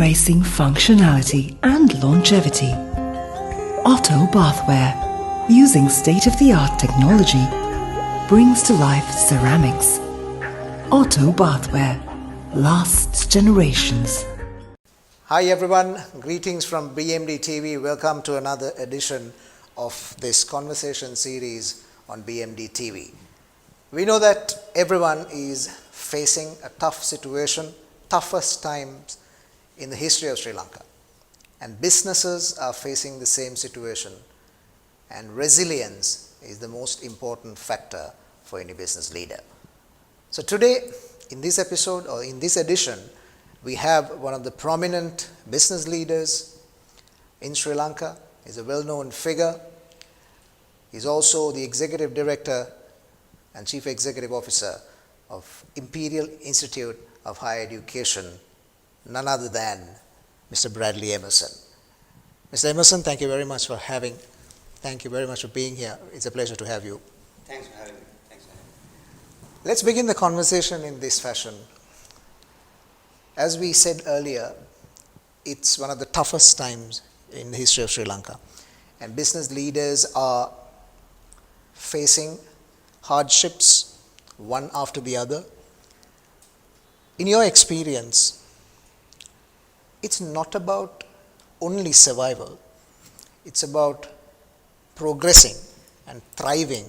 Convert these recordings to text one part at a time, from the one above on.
embracing functionality and longevity. Otto Bathware, using state-of-the-art technology, brings to life ceramics. Otto Bathware lasts generations. Hi everyone, greetings from BMD TV. Welcome to another edition of this conversation series on BMD TV. We know that everyone is facing a tough situation, toughest times in the history of Sri Lanka. And businesses are facing the same situation. And resilience is the most important factor for any business leader. So today, in this episode or in this edition, we have one of the prominent business leaders in Sri Lanka. He's a well-known figure. He's also the Executive Director and Chief Executive Officer of Imperial Institute of Higher Education, none other than Mr. Bradley Emerson. Mr. Emerson, thank you very much for being here. It's a pleasure to have you. Thanks for having me. Let's begin the conversation in this fashion. As we said earlier, it's one of the toughest times in the history of Sri Lanka, and business leaders are facing hardships one after the other. In your experience, it's not about only survival, it's about progressing and thriving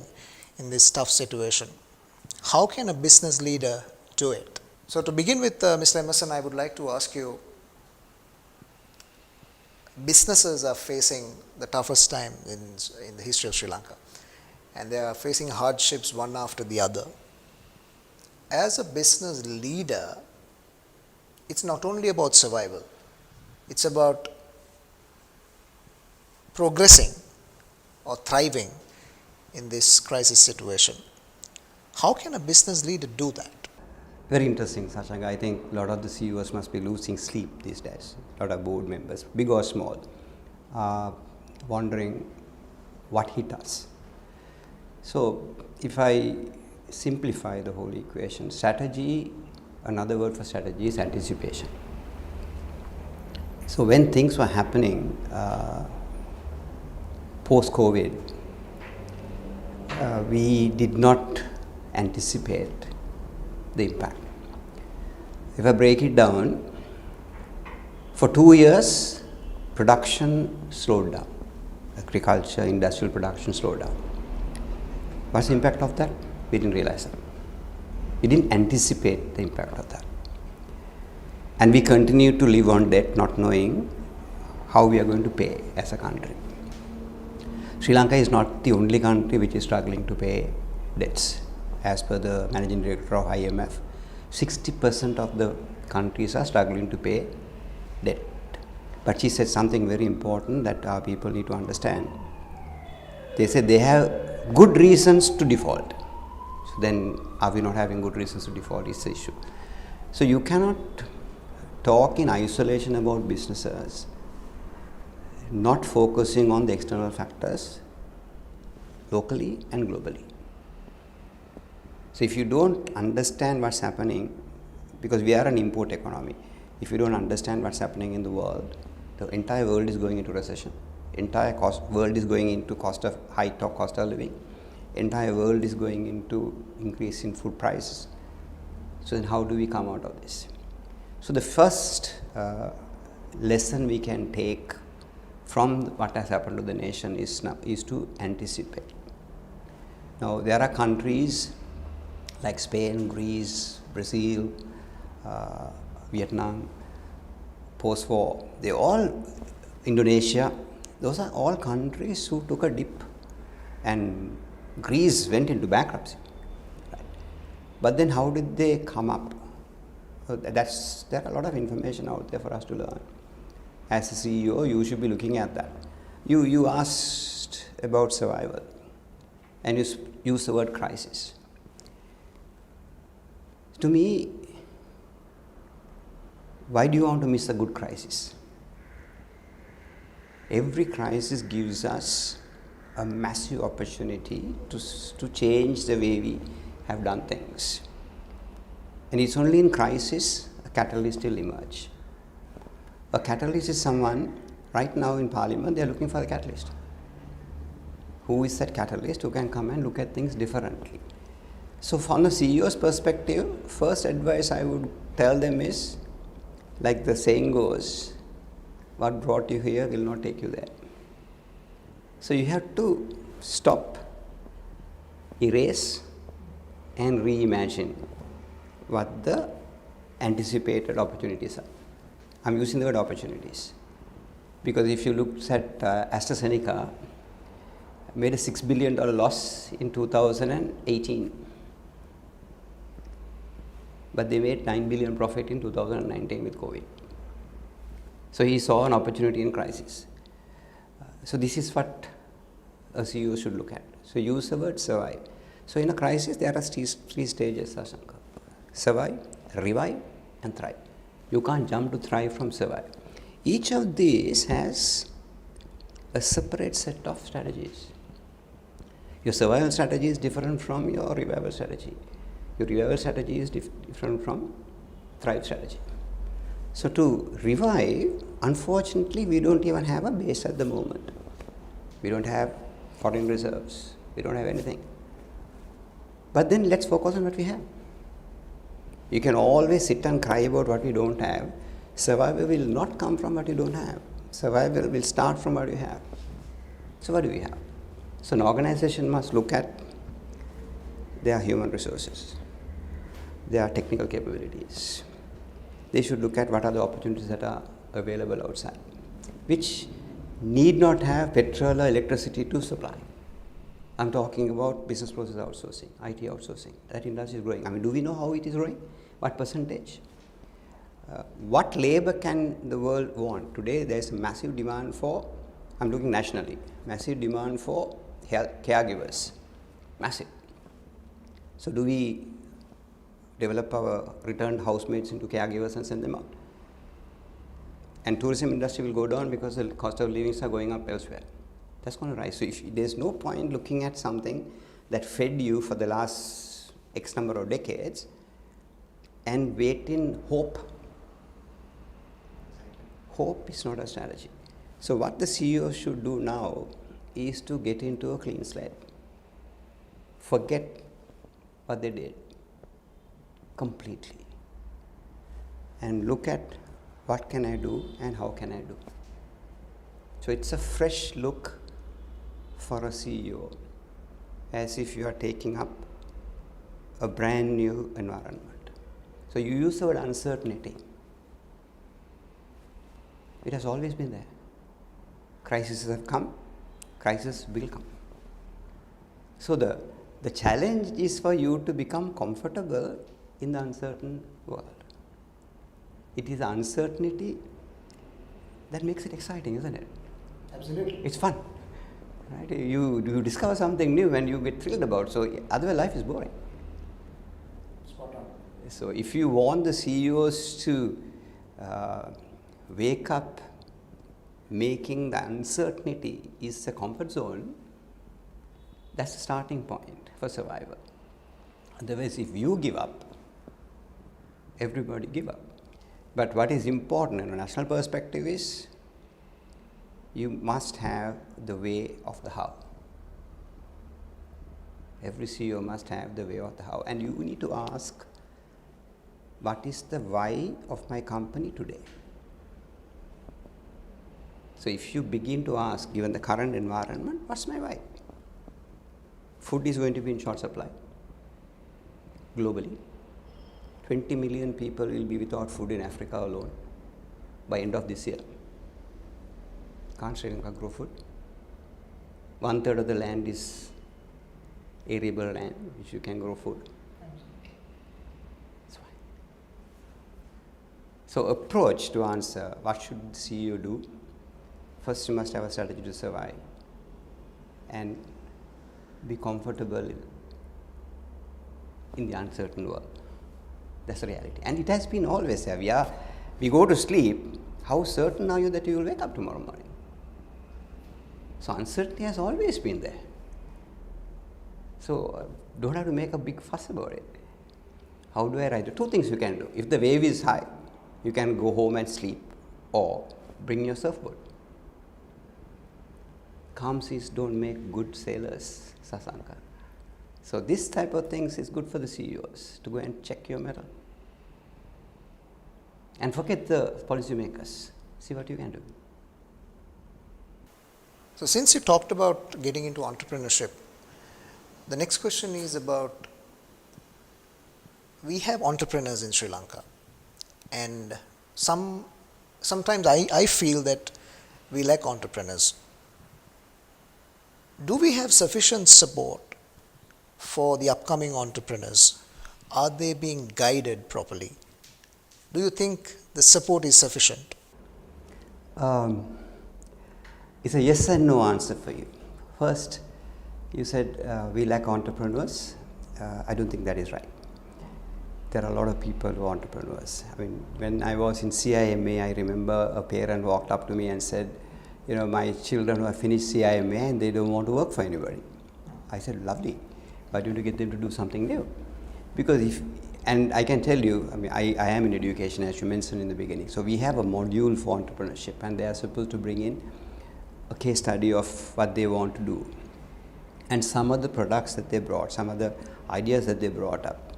in this tough situation. How can a business leader do it? So to begin with, Mr. Emerson, I would like to ask you, businesses are facing the toughest time in the history of Sri Lanka, and they are facing hardships one after the other. As a business leader, it's not only about survival, it's about progressing or thriving in this crisis situation. How can a business leader do that? Very interesting, Sashanga. I think a lot of the CEOs must be losing sleep these days. A lot of board members, big or small, wondering what hit us. So if I simplify the whole equation, strategy, another word for strategy is anticipation. So when things were happening post-COVID, we did not anticipate the impact. If I break it down, for 2 years, production slowed down. Agriculture, industrial production slowed down. What's the impact of that? We didn't realize that. We didn't anticipate the impact of that. And we continued to live on debt, not knowing how we are going to pay as a country. Sri Lanka is not the only country which is struggling to pay debts. As per the managing director of IMF, 60% of the countries are struggling to pay debt. But she said something very important that our people need to understand. They said they have good reasons to default. So then, are we not having good reasons to default is the issue. So you cannot talk in isolation about businesses, not focusing on the external factors locally and globally. So if you don't understand what's happening, because we are an import economy, if you don't understand what's happening in the world, the entire world is going into recession. Entire world is going into cost of living. Entire world is going into increase in food prices. So then how do we come out of this? So the first lesson we can take from what has happened to the nation is to anticipate. Now there are countries like Spain, Greece, Brazil, Vietnam, post-war, Indonesia, those are all countries who took a dip, and Greece went into bankruptcy. Right? But then how did they come up? So there are a lot of information out there for us to learn. As a CEO, you should be looking at that. You asked about survival, and you used the word crisis. To me, why do you want to miss a good crisis? Every crisis gives us a massive opportunity to change the way we have done things. And it's only in crisis a catalyst will emerge. A catalyst is someone, right now in Parliament, they are looking for a catalyst. Who is that catalyst who can come and look at things differently? So from the CEO's perspective, first advice I would tell them is, like the saying goes, what brought you here will not take you there. So you have to stop, erase and reimagine what the anticipated opportunities are. I'm using the word opportunities because if you look at AstraZeneca, made a $6 billion loss in 2018, but they made $9 billion profit in 2019 with COVID. So he saw an opportunity in crisis. So this is what a CEO should look at. So use the word survive. So in a crisis, there are three stages, Sasanka. Survive, revive, and thrive. You can't jump to thrive from survive. Each of these has a separate set of strategies. Your survival strategy is different from your revival strategy. Your revival strategy is different from thrive strategy. So to revive, unfortunately, we don't even have a base at the moment. We don't have foreign reserves. We don't have anything. But then let's focus on what we have. You can always sit and cry about what you don't have. Survival will not come from what you don't have. Survival will start from what you have. So what do we have? So an organization must look at their human resources, their technical capabilities. They should look at what are the opportunities that are available outside, which need not have petrol or electricity to supply. I'm talking about business process outsourcing, IT outsourcing. That industry is growing. I mean, do we know how it is growing? What percentage? What labor can the world want? Today, there is a massive demand for, I'm looking nationally, massive demand for caregivers. Massive. So do we develop our returned housemates into caregivers and send them out? And tourism industry will go down because the cost of living are going up elsewhere. That's going to rise. So if there's no point looking at something that fed you for the last X number of decades and wait in hope. Hope is not a strategy. So what the CEO should do now is to get into a clean slate. Forget what they did completely and look at what can I do and how can I do. So it's a fresh look for a CEO, as if you are taking up a brand new environment. So you use the word uncertainty. It has always been there. Crises have come, crises will come. So the challenge is for you to become comfortable in the uncertain world. It is uncertainty that makes it exciting, isn't it? Absolutely. It's fun. Right? You discover something new and you get thrilled about. So otherwise life is boring. Spot on. So if you want the CEOs to wake up making the uncertainty is a comfort zone, that's the starting point for survival. Otherwise, if you give up, everybody give up. But what is important in a national perspective is you must have the way of the how. Every CEO must have the way of the how. And you need to ask, what is the why of my company today? So if you begin to ask, given the current environment, what's my why? Food is going to be in short supply globally. 20 million people will be without food in Africa alone by end of this year. Can't Sri Lanka grow food? 1/3 of the land is arable land, which you can grow food. That's why. So approach to answer, what should the CEO do? First, you must have a strategy to survive and be comfortable in the uncertain world. That's the reality. And it has been always there. We go to sleep. How certain are you that you will wake up tomorrow morning? So uncertainty has always been there. So don't have to make a big fuss about it. How do I ride? Two things you can do. If the wave is high, you can go home and sleep or bring your surfboard. Calm seas don't make good sailors, Sasanka. So this type of things is good for the CEOs to go and check your mettle. And forget the policymakers. See what you can do. So since you talked about getting into entrepreneurship, the next question is about, we have entrepreneurs in Sri Lanka, and sometimes I feel that we lack entrepreneurs. Do we have sufficient support for the upcoming entrepreneurs? Are they being guided properly? Do you think the support is sufficient? It's a yes and no answer for you. First, you said we lack entrepreneurs. I don't think that is right. There are a lot of people who are entrepreneurs. I mean, when I was in CIMA, I remember a parent walked up to me and said, you know, my children who have finished CIMA and they don't want to work for anybody. I said, lovely. Why don't you get them to do something new? Because and I can tell you, I mean, I am in education, as you mentioned in the beginning. So we have a module for entrepreneurship, and they are supposed to bring in a case study of what they want to do. And some of the products that they brought, some of the ideas that they brought up,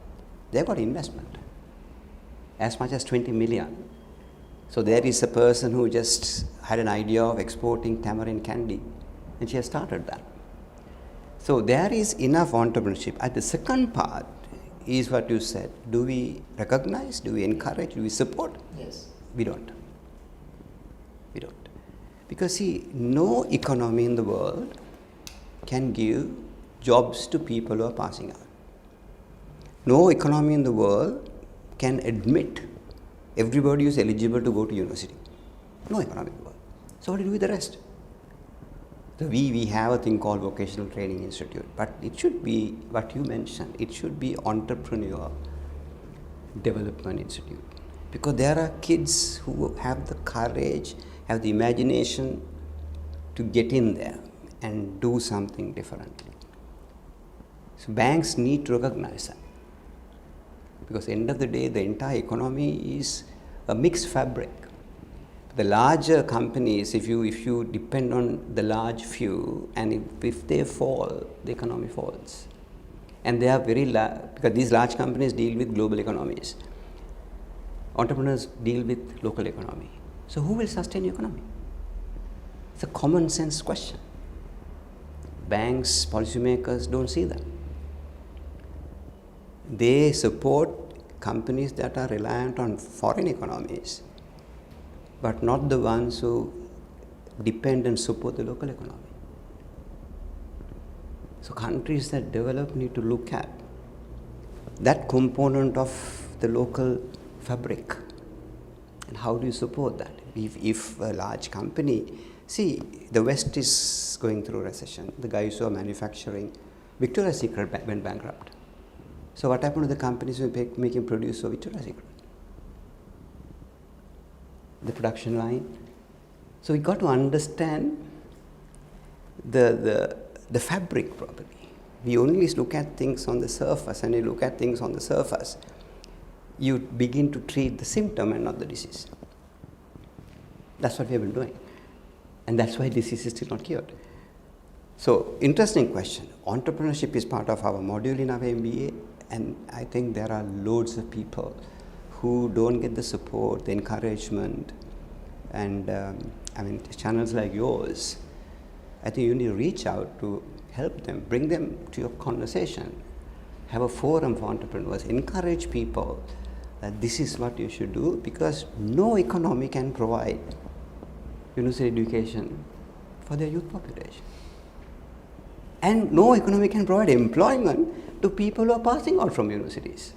they got investment, as much as 20 million. So there is a person who just had an idea of exporting tamarind candy, and she has started that. So there is enough entrepreneurship. And the second part is what you said. Do we recognize? Do we encourage? Do we support? Yes. We don't. We don't. Because see, no economy in the world can give jobs to people who are passing out. No economy in the world can admit everybody who is eligible to go to university. No economy in the world. So what do you do with the rest? So we have a thing called Vocational Training Institute, but it should be what you mentioned. It should be Entrepreneur Development Institute, because there are kids who have the courage, have the imagination to get in there and do something differently. So banks need to recognize that, because at the end of the day, the entire economy is a mixed fabric. The larger companies, if you depend on the large few, and if they fall, the economy falls. And they are because these large companies deal with global economies. Entrepreneurs deal with local economy. So who will sustain the economy? It's a common sense question. Banks, policymakers don't see that. They support companies that are reliant on foreign economies, but not the ones who depend and support the local economy. So countries that develop need to look at that component of the local fabric, and how do you support that? If a large company, see, the West is going through recession. The guys who are manufacturing, Victoria's Secret went bankrupt. So what happened to the companies who make and produce for Victoria's Secret? The production line. So we got to understand the fabric properly. We only look at things on the surface, and you look at things on the surface, you begin to treat the symptom and not the disease. That's what we have been doing. And that's why disease is still not cured. So, interesting question. Entrepreneurship is part of our module in our MBA, and I think there are loads of people who don't get the support, the encouragement, and channels like yours. I think you need to reach out to help them, bring them to your conversation, have a forum for entrepreneurs, encourage people that this is what you should do, because no economy can provide university education for their youth population. And no economy can provide employment to people who are passing out from universities.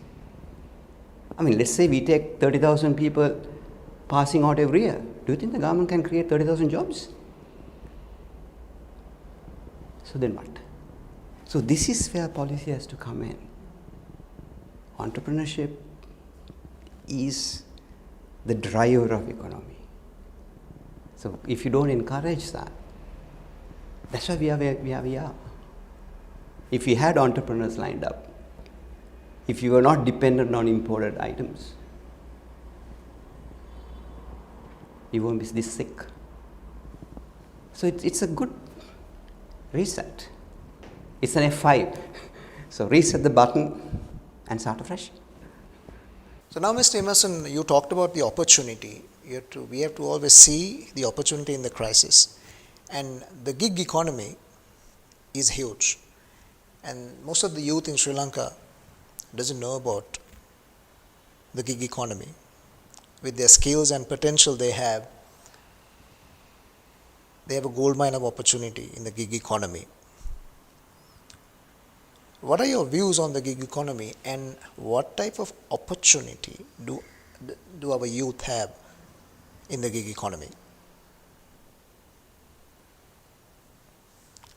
I mean, let's say we take 30,000 people passing out every year. Do you think the government can create 30,000 jobs? So then what? So this is where policy has to come in. Entrepreneurship is the driver of economy. So if you don't encourage that, that's why we are where we are. If we had entrepreneurs lined up, if you were not dependent on imported items, you won't be this sick. So it's a good reset. It's an F5. So reset the button and start afresh. So now, Mr. Emerson, you talked about the opportunity. We have to always see the opportunity in the crisis. And the gig economy is huge. And most of the youth in Sri Lanka doesn't know about the gig economy. With their skills and potential they have a gold mine of opportunity in the gig economy. What are your views on the gig economy, and what type of opportunity do our youth have in the gig economy?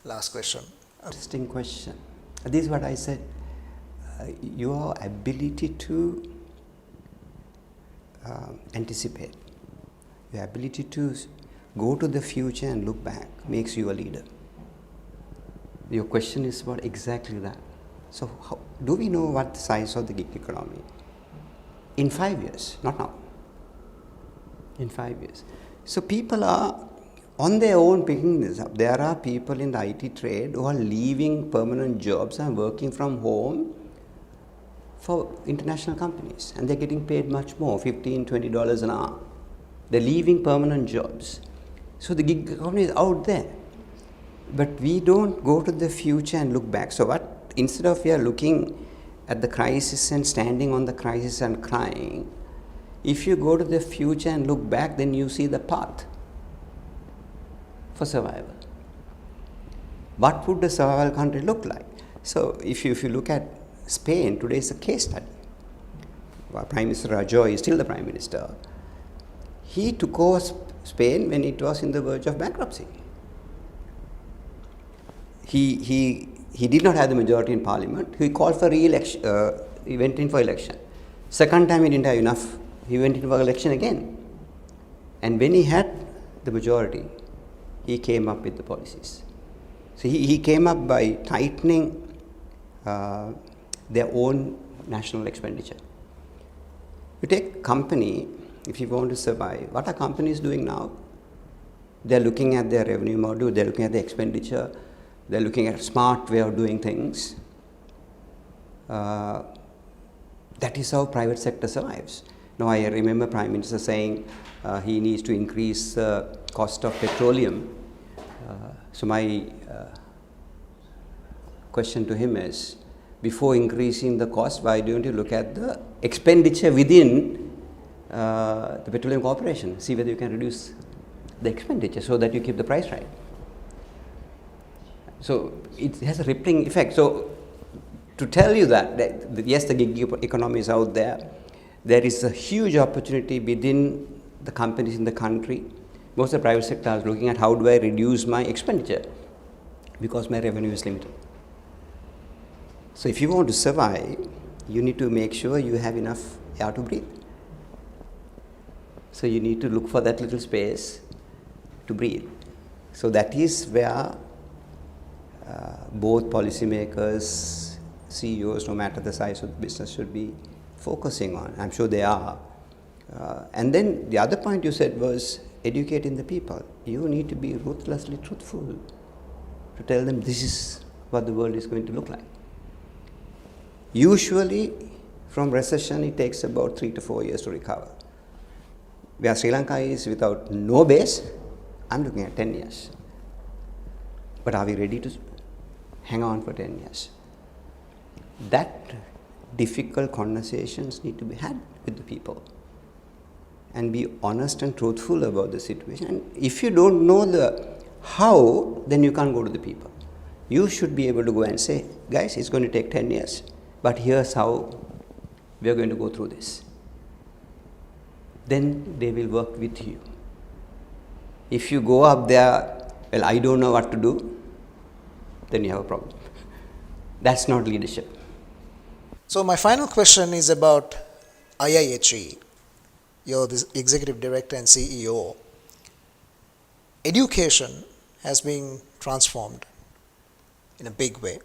Last question. Interesting question. This is what I said. Your ability to anticipate, your ability to go to the future and look back makes you a leader. Your question is about exactly that. So do we know what the size of the gig economy? In 5 years, not now. In 5 years. So people are on their own picking this up. There are people in the IT trade who are leaving permanent jobs and working from home for international companies, and they're getting paid much more, $15, $20 an hour. They're leaving permanent jobs. So the gig economy is out there. But we don't go to the future and look back. So instead of we are looking at the crisis and standing on the crisis and crying, if you go to the future and look back, then you see the path for survival. What would the survival country look like? So if you look at Spain, today is a case study. Prime Minister Rajoy is still the Prime Minister. He took over Spain when it was in the verge of bankruptcy. He did not have the majority in parliament. He called for re-election. He went in for election. Second time he didn't have enough. He went in for election again. And when he had the majority, he came up with the policies. So he came up by tightening their own national expenditure. You take company, if you want to survive, what are companies doing now? They're looking at their revenue model, they're looking at the expenditure, they're looking at a smart way of doing things. That is how private sector survives. Now I remember Prime Minister saying he needs to increase the cost of petroleum. So my question to him is, before increasing the cost, why don't you look at the expenditure within the petroleum corporation, see whether you can reduce the expenditure so that you keep the price right. So it has a rippling effect. So to tell you that yes, the gig economy is out there, there is a huge opportunity within the companies in the country. Most of the private sector is looking at how do I reduce my expenditure because my revenue is limited. So if you want to survive, you need to make sure you have enough air to breathe. So you need to look for that little space to breathe. So that is where both policymakers, CEOs, no matter the size of the business, should be focusing on. I'm sure they are. And then the other point you said was educating the people. You need to be ruthlessly truthful to tell them this is what the world is going to look like. Usually, from recession, it takes about 3 to 4 years to recover. Where Sri Lanka is without no base, I'm looking at 10 years. But are we ready to hang on for 10 years? That difficult conversations need to be had with the people and be honest and truthful about the situation. And if you don't know the how, then you can't go to the people. You should be able to go and say, guys, it's going to take 10 years, but here's how we are going to go through this. Then they will work with you. If you go up there, well, I don't know what to do, then you have a problem. That's not leadership. So my final question is about IIHE. You're the executive director and CEO. Education has been transformed in a big way.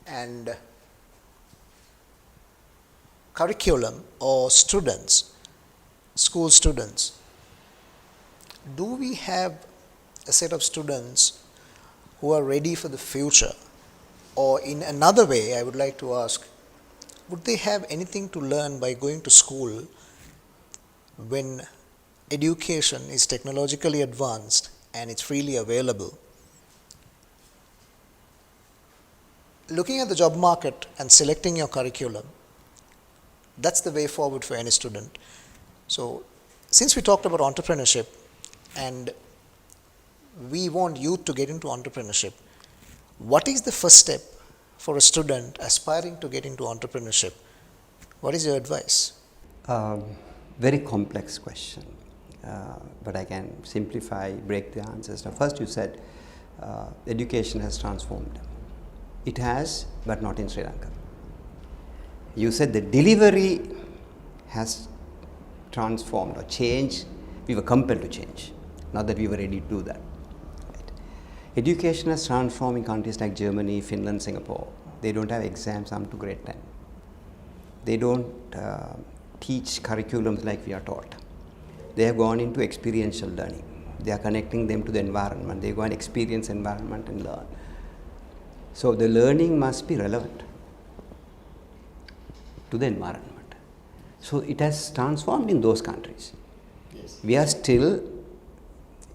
And curriculum or students, school students, do we have a set of students who are ready for the future? Or in another way, I would like to ask, would they have anything to learn by going to school when education is technologically advanced and it's freely available? Looking at the job market and selecting your curriculum, that's the way forward for any student. So, since we talked about entrepreneurship and we want youth to get into entrepreneurship, what is the first step for a student aspiring to get into entrepreneurship? What is your advice? Very complex question, but I can simplify, break the answers. Now, first you said education has transformed. It has, but not in Sri Lanka. You said the delivery has transformed or changed. We were compelled to change, not that we were ready to do that. Right. Education has transformed in countries like Germany, Finland, Singapore. They don't have exams up to grade 10. They don't teach curriculums like we are taught. They have gone into experiential learning. They are connecting them to the environment. They go and experience environment and learn. So the learning must be relevant to the environment. So it has transformed in those countries. Yes. We are still,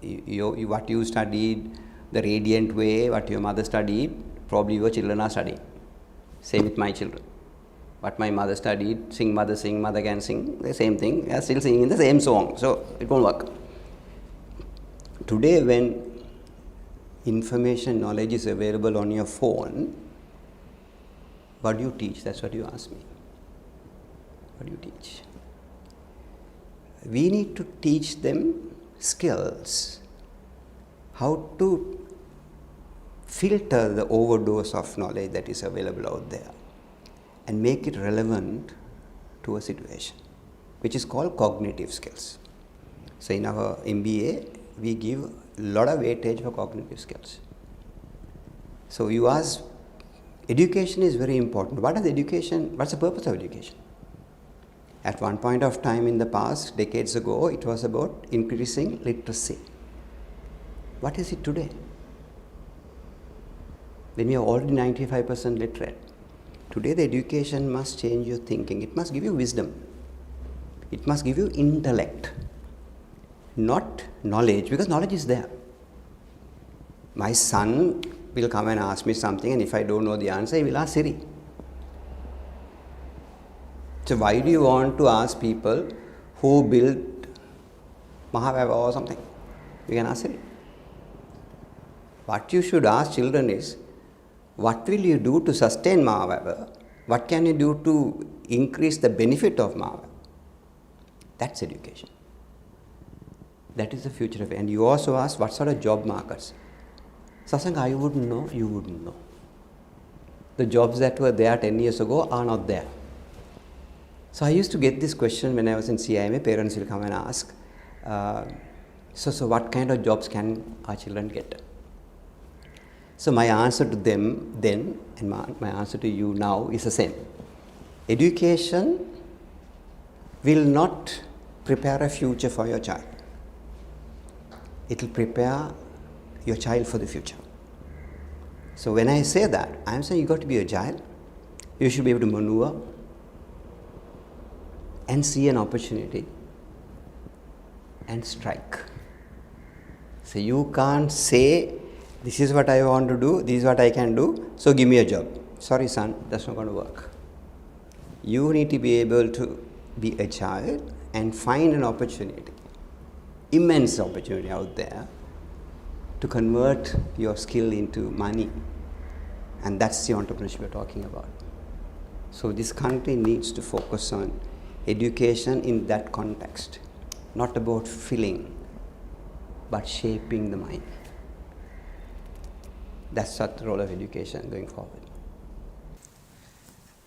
what you studied, the radiant way, what your mother studied, probably your children are studying. Same with my children. What my mother studied, sing, mother can sing, the same thing, they are still singing the same song. So it won't work. Today when information, knowledge is available on your phone, what do you teach? That's what you ask me. What do you teach? We need to teach them skills, how to filter the overdose of knowledge that is available out there and make it relevant to a situation, which is called cognitive skills. So in our MBA, we give a lot of weightage for cognitive skills. So you ask, education is very important. What is education? What's the purpose of education? At one point of time in the past, decades ago, it was about increasing literacy. What is it today? When we are already 95% literate. Today the education must change your thinking. It must give you wisdom. It must give you intellect. Not knowledge, because knowledge is there. My son will come and ask me something, and if I don't know the answer, he will ask Siri. So why do you want to ask people who built Mahavaiva or something? You can ask Siri. What you should ask children is, what will you do to sustain Mahavaiva? What can you do to increase the benefit of Mahavaiva? That's education. That is the future of it. And you also ask, what sort of job markets? Sasang, I wouldn't know, you wouldn't know. The jobs that were there 10 years ago are not there. So I used to get this question when I was in CIMA. Parents will come and ask, so what kind of jobs can our children get? So my answer to them then and my answer to you now is the same. Education will not prepare a future for your child. It will prepare your child for the future. So when I say that, I am saying you got to be agile. You should be able to maneuver and see an opportunity and strike. So you can't say, this is what I want to do, this is what I can do, so give me a job. Sorry son, that's not going to work. You need to be able to be agile and find an opportunity, immense opportunity out there to convert your skill into money. And that's the entrepreneurship we're talking about. So this country needs to focus on education in that context, not about filling, but shaping the mind. That's the role of education going forward.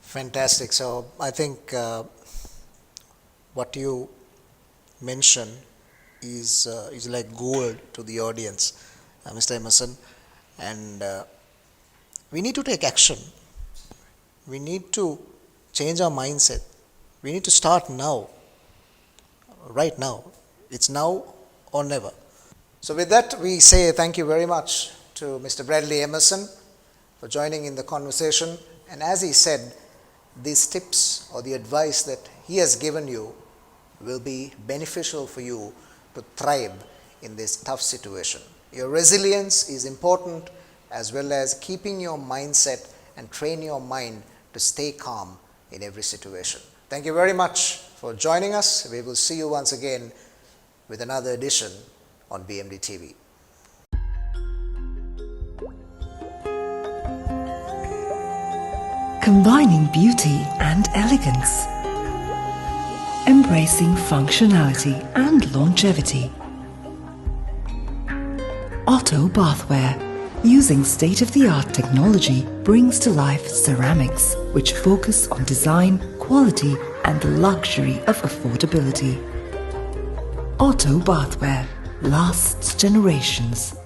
Fantastic. So I think what you mentioned is like gold to the audience, Mr. Emerson, and we need to take action. We need to change our mindset. We need to start now, right now. It's now or never. So with that, we say thank you very much to Mr. Bradley Emerson for joining in the conversation. And as he said, these tips or the advice that he has given you will be beneficial for you to thrive in this tough situation. Your resilience is important, as well as keeping your mindset and train your mind to stay calm in every situation. Thank you very much for joining us. We will see you once again with another edition on BMD TV. Combining beauty and elegance. Embracing functionality and longevity. Otto Bathware, using state-of-the-art technology, brings to life ceramics which focus on design, quality and the luxury of affordability. Otto Bathware lasts generations.